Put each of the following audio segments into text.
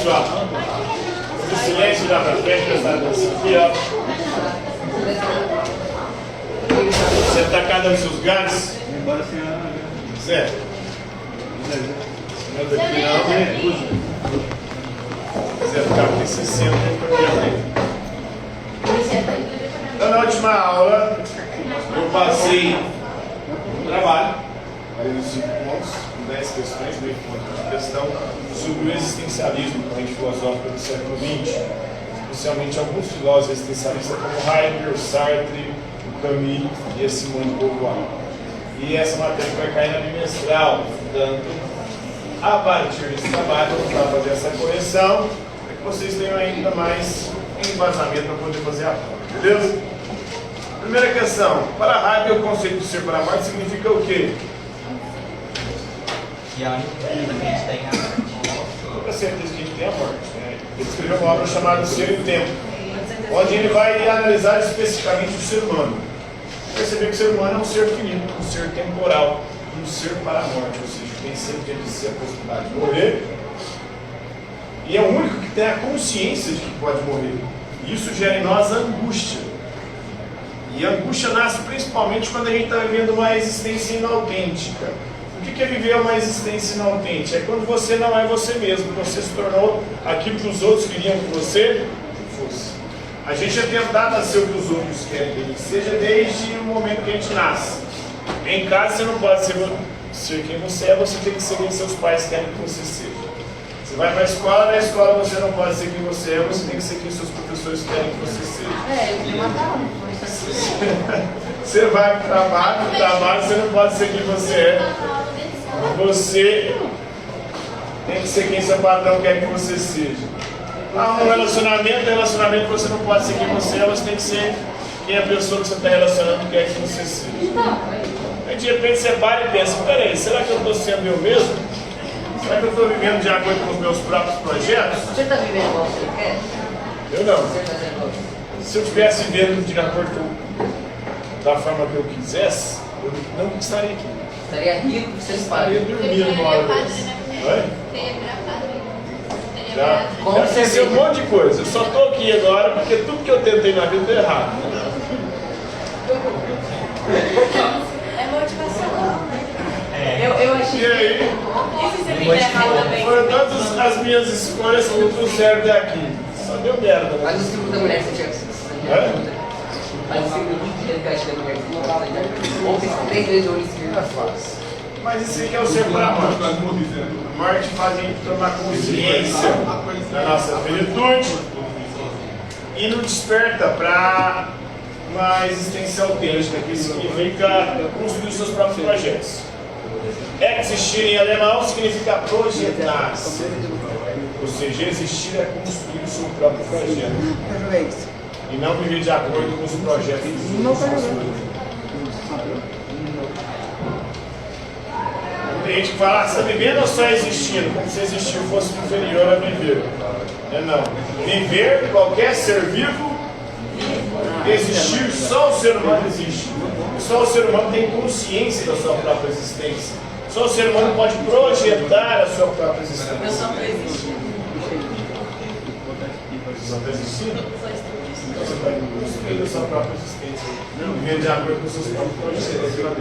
silêncio, ó. O silêncio dá pra frente, prestar atenção aqui, ó. Você tá cada um dos seus galhos? Zé. Senhor daqui não. Zé ficar aqui 60 Então, na última aula, eu passei um trabalho, aí os 5 pontos, 10 questões, meio ponto de questão, sobre o existencialismo, corrente filosófica do século XX, especialmente alguns filósofos existencialistas como Heidegger, Sartre, Camus e a Simone de Beauvoir. E essa matéria vai cair na bimestral, portanto, a partir desse trabalho, vamos lá fazer essa correção, para que vocês tenham ainda mais embasamento para poder fazer a prova, beleza? Primeira questão, para Heidegger, o conceito de ser para a morte significa o quê? Que a única coisa que a gente tem é a morte. Toda certeza que a gente tem a morte. Né? Ele escreveu uma obra chamada Ser e o Tempo, onde ele vai analisar especificamente o ser humano. Perceber que o ser humano é um ser finito, um ser temporal, um ser para a morte, ou seja, tem sempre de si a possibilidade de morrer. E é o único que tem a consciência de que pode morrer. E isso gera em nós angústia. E a angústia nasce principalmente quando a gente está vivendo uma existência inautêntica. O que é viver uma existência inautêntica? É quando você não é você mesmo, você se tornou aquilo que os outros queriam que você fosse. A gente é tentado a ser o que os outros querem que a gente seja desde o momento que a gente nasce. Em casa você não pode ser quem você é, você tem que ser quem seus pais querem que você seja. Você vai para a escola, na escola você não pode ser quem você é, você tem que ser quem seus professores querem que você seja. Eu queria matar um. Você vai para o trabalho, no trabalho você não pode ser quem você é. Você tem que ser quem seu patrão quer que você seja. Um relacionamento você não pode ser quem você é, você tem que ser quem a pessoa que você está relacionando quer que você seja. Aí de repente você para e pensa, peraí, será que eu estou sendo eu mesmo? Será que eu estou vivendo de acordo com os meus próprios projetos? Você está vivendo igual você quer? Eu não. Você está vivendo? Se eu estivesse vivendo de acordo da forma que eu quisesse, eu não estaria aqui. Estaria rico, você Estaria estaria dormindo uma hora dessa. Já aconteceu um monte de coisa. Eu só estou aqui agora porque tudo que eu tentei na vida deu errado. É motivacional. Eu achei. E aí? E se você fizer errado também? Foram todas as minhas escolhas que não servem até aqui. Só deu merda. Né? Mas o ciclo da mulher você tinha que Mas o ciclo de resgate da mulher você não fala já. Ontem, 3 vezes eu olhei esquerdo. Mas isso aí que é o ser para a morte. A morte faz a gente tomar consciência da nossa finitude e nos desperta para uma existência autêntica, que significa construir os seus próprios projetos. Existir em alemão significa projetar-se. Ou seja, existir é construir o seu próprio projeto. E não viver de acordo com os projetos dos outros. Tem gente que fala, você está vivendo ou só existindo? Como se existir fosse inferior a viver. Não. Viver, qualquer ser vivo, existir, só o ser humano existe. Só o ser humano tem consciência da sua própria existência. Só o ser humano pode projetar a sua própria existência. Eu só estou existindo. Você só está existindo? Você vai construir a sua própria existência. Viver de acordo com os seus próprios projetos.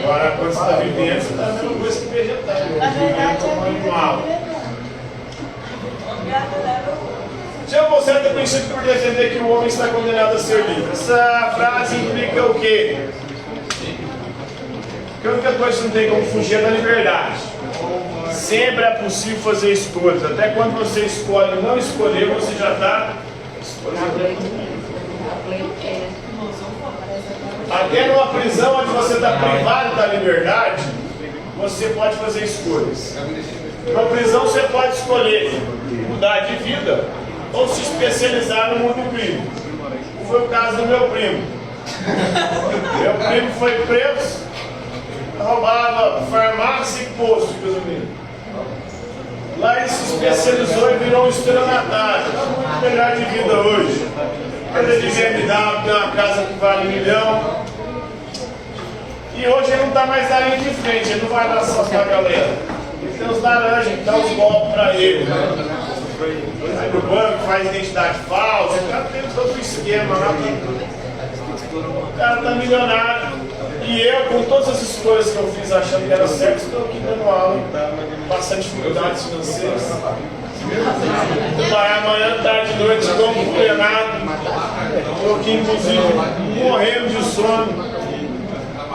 Agora, quando você está vivendo, você está vendo coisa que vegetal. Na verdade, como é animal. vida. Jean Paul Sartre é conhecido por defender que o homem está condenado a ser livre. Essa frase implica o quê? Que a única coisa que não tem como fugir é da liberdade. Sempre é possível fazer escolhas. Até quando você escolhe não escolher, você já está escolhendo. Até numa prisão onde você está privado da liberdade, você pode fazer escolhas. Numa prisão você pode escolher mudar de vida ou se especializar no mundo do crime. Foi o caso do meu primo. Meu primo foi preso, roubava farmácia e posto, resumindo. Lá ele se especializou e virou um estelionatário. Muito melhor de vida hoje. Ele devia me dar uma casa que vale 1 milhão. E hoje ele não está mais na linha de frente, ele não vai dar só para a galera. Ele tem os laranjas que dão os golpes para ele. Vai no banco, faz identidade falsa, o cara tem todo o esquema lá. O cara tá milionário. E eu, com todas as escolhas que eu fiz achando que era certo, estou aqui dando aula, passando dificuldades financeiras. Vai amanhã, tarde, noite, igual um condenado. Estou aqui, inclusive, morrendo de sono.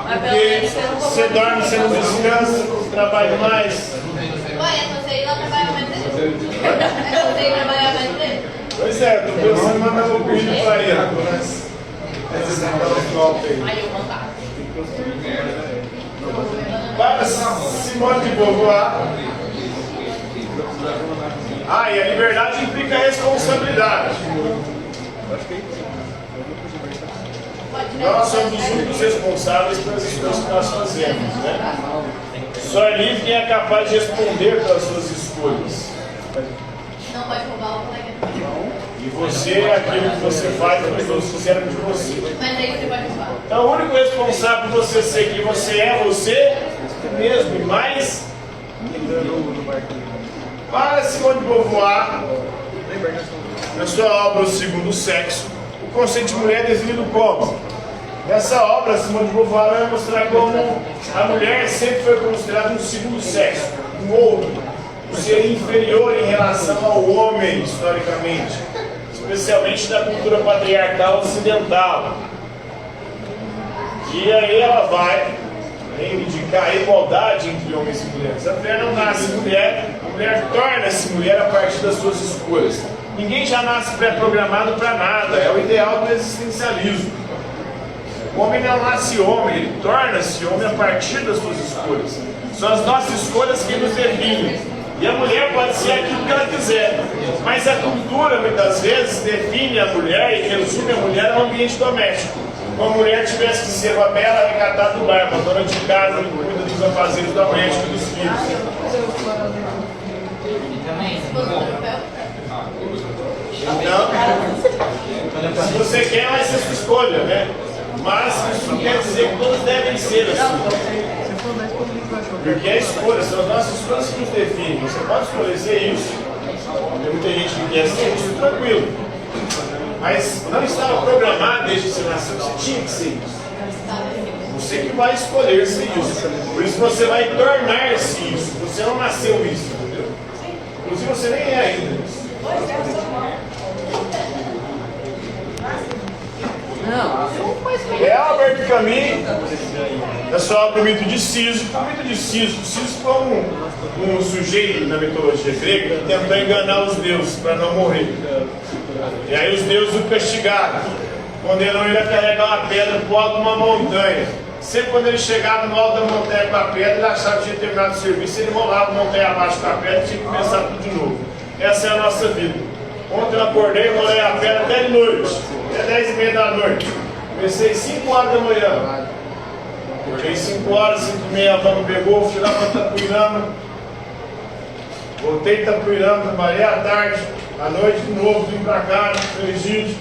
Porque você dorme, você não descansa, você trabalha mais. Ué, você ir lá trabalhar mais dele? Você ir trabalhar mais dele? Pois é, estou pensando em mandar meu filho para ele. Mas Aí eu mandar. para Simone de Beauvoir. E a liberdade implica responsabilidade. Nós somos os únicos responsáveis pelas escolhas que nós fazemos, né? Só é livre quem é capaz de responder pelas suas escolhas. Não pode roubar o colega. E você é aquilo que você faz, que os outros fizeram de você. Mas aí você pode roubar. Então, o único responsável por você ser quem você é você mesmo, e mais. Para Simone de Beauvoir, na sua obra O Segundo Sexo, o conceito de mulher é definido como? Nessa obra, Simone de Beauvoir vai mostrar como a mulher sempre foi considerada um segundo sexo, um outro, um ser inferior em relação ao homem, historicamente, especialmente da cultura patriarcal ocidental. E aí ela vai reivindicar a igualdade entre homens e mulheres. A mulher não nasce mulher, a mulher torna-se mulher a partir das suas escolhas. Ninguém já nasce pré-programado para nada, é o ideal do existencialismo. O homem não nasce homem, ele torna-se homem a partir das suas escolhas. São as nossas escolhas que nos definem. E a mulher pode ser aquilo que ela quiser. Mas a cultura, muitas vezes, define a mulher e resume a mulher ao ambiente doméstico. Como a mulher tivesse que ser uma bela recatada do lar, uma dona de casa que cuida dos afazeres domésticos e dos filhos. Então, se você quer, vai ser sua escolha, né? Mas isso não quer dizer que todas devem ser assim. Porque é escolha, são as nossas escolhas que nos definem. Você pode escolher ser isso. Tem muita gente que quer ser isso, tranquilo. Mas não estava programado desde que você nasceu, você tinha que ser isso. Você que vai escolher ser isso. Por isso você vai tornar-se isso. Você não nasceu isso, entendeu? Inclusive você nem é ainda isso. É Albert Camus, na sua obra O Mito de Sísifo. O Mito de Sísifo, Sísifo foi um sujeito na mitologia grega que tentou enganar os deuses para não morrer. E aí os deuses o castigaram, condenam ele a carregar uma pedra para o alto de uma montanha. Sempre quando ele chegava no alto da montanha com a pedra, ele achava que tinha terminado o serviço, ele rolava a montanha abaixo com a pedra e tinha que começar tudo de novo. Essa é a nossa vida. Ontem eu acordei, rolei a pedra até de noite, até 10h30 da noite. Comecei 5 horas da manhã. Acordei 5 horas, 5h30, a vamos pegou, fui lá para Itapuirama. Voltei de Itapuirama, trabalhei à tarde, à noite de novo, vim para cá, no Egídio.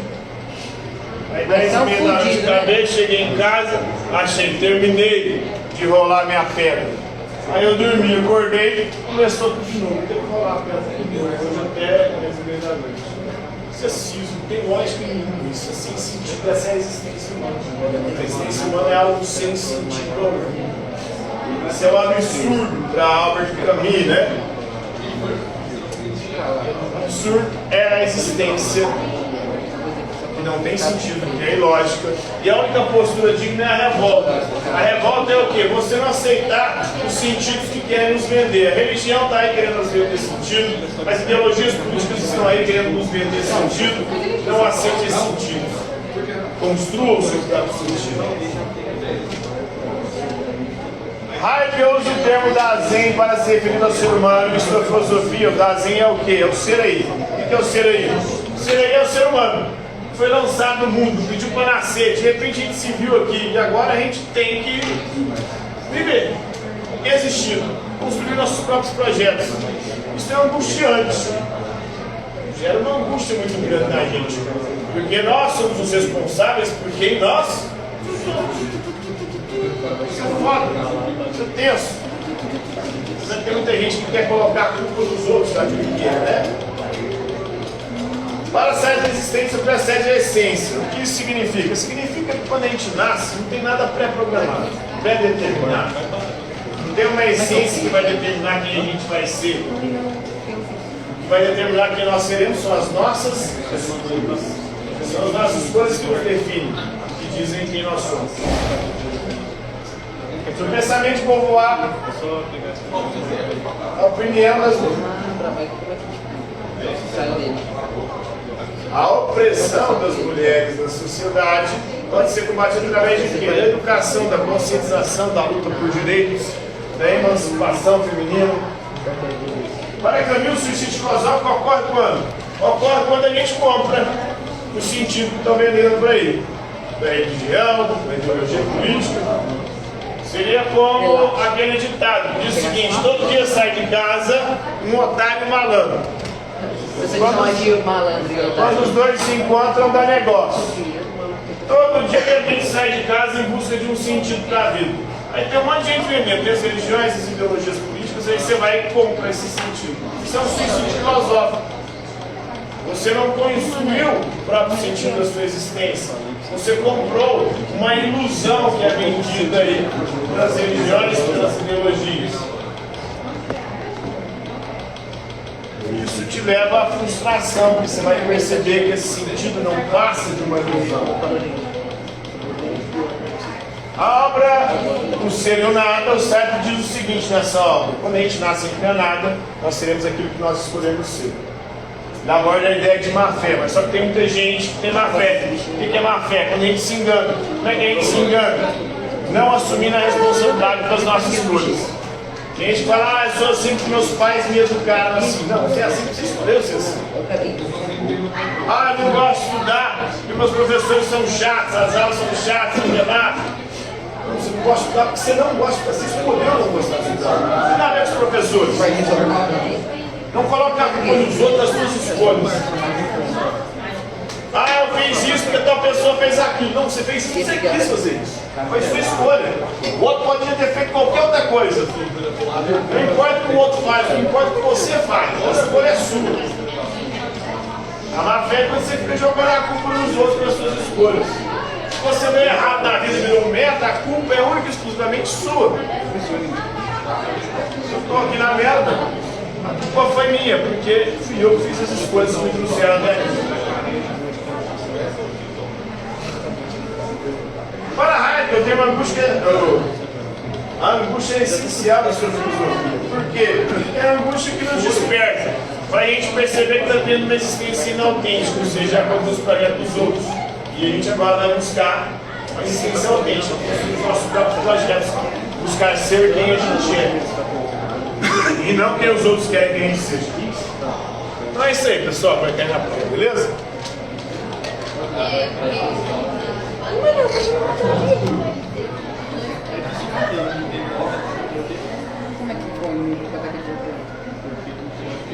Aí 10h30 da noite, acabei, cheguei em casa, achei, terminei de rolar minha pedra. Aí eu dormi, acordei, começou tudo de novo, tem que rolar a pedra hoje até 10h30 da noite. Isso é ciso, não tem lógica nenhuma, isso é sem sentido, essa é a existência humana. A existência humana é algo sem sentido algum. Isso é um absurdo para Albert Camus, né? O absurdo é a existência que não tem sentido, que é ilógica. E a única postura digna é a revolta. A revolta é o quê? Você não aceitar os sentidos que querem nos vender. A religião está aí querendo nos vender sentido, as ideologias políticas estão aí querendo nos vender sentido. Não aceite esse sentido. Construa o seu próprio sentido. Heidegger usa o termo Dasein para se referir ao ser humano e sua filosofia. O Dasein é o quê? É o ser aí. O que é o ser aí? O ser aí é o ser humano. Foi lançado no mundo, pediu para nascer, de repente a gente se viu aqui e agora a gente tem que viver, existir, construir nossos próprios projetos. Isso é angustiante, gera uma angústia muito grande na gente, porque nós somos os responsáveis por quem nós. Isso é foda, isso é tenso. Tem muita gente que quer colocar a culpa dos outros, sabe o que é, né? Para a sede da existência, precede a essência. O que isso significa? Significa que quando a gente nasce, não tem nada pré-programado, pré-determinado. Não tem uma essência que vai determinar quem a gente vai ser. O que vai determinar quem nós seremos são as nossas escolhas. São as nossas escolhas que nos definem, que dizem quem nós somos. Se o pensamento povoar a opinião das a opressão das mulheres na sociedade pode ser combatida através de quê? Da educação, da conscientização, da luta por direitos, da emancipação feminina. Para que o suicídio filosófico ocorre quando? Ocorre quando a gente compra o sentido que estão vendendo por aí, da religião, da ideologia política. Seria como aquele ditado que diz o seguinte: todo dia sai de casa um otário e um malandro. Você chama de malandro e otário. Quando os dois se encontram, dá negócio. Todo dia a gente sai de casa em busca de um sentido para a vida. Aí tem um monte de gente vendendo as religiões, as ideologias políticas, aí você vai e compra esse sentido. Isso é um suicídio filosófico. Você não construiu o próprio sentido da sua existência. Você comprou uma ilusão que é vendida aí pelas religiões e pelas ideologias. Isso te leva à frustração, porque você vai perceber que esse sentido não passa de uma ilusão. A obra O Ser e o Nada, o Sartre diz o seguinte nessa obra: quando a gente nasce em nada, nós seremos aquilo que nós escolhemos ser. Na borda a ideia de má fé, mas só que tem muita gente que tem má fé. O que é má fé? Quando a gente se engana. Como é que a gente se engana? Não assumindo a responsabilidade pelas nossas escolhas. Tem gente que fala: eu sou assim porque meus pais me educaram assim. Não, você é assim porque você escolheu ser assim. Eu não gosto de estudar porque meus professores são chatos, as aulas são chatas, não nada. Você não gosta de estudar porque você não gosta, você escolheu não gostar de estudar. Não tem nada a ver com os professores. Não coloca a culpa nos outros das suas escolhas. Eu fiz isso porque tal pessoa fez aquilo. Não, você fez isso porque você quis fazer isso. Foi sua escolha. O outro podia ter feito qualquer outra coisa. Não importa o que o outro faz, não importa o que você faz. A escolha é sua. A má fé é quando você fica jogando a culpa nos outros pelas suas escolhas. Se você deu errado na vida e virou merda, a culpa é única e exclusivamente sua. Se eu estou aqui na merda, a culpa foi minha, porque fui eu que fiz as escolhas que me trouxeram até aqui. Para Heidegger, eu tenho uma angústia. A angústia é essencial da sua filosofia. Por quê? Porque é a angústia que nos desperta, para a gente perceber que está tendo uma existência inautêntica, ou seja, a dos projetos dos outros. E a gente agora vai buscar uma existência autêntica, os nossos próprios projetos, buscar ser quem a gente é. E não quem os outros querem que a gente seja. Então é isso aí, pessoal, para cair na prova, beleza?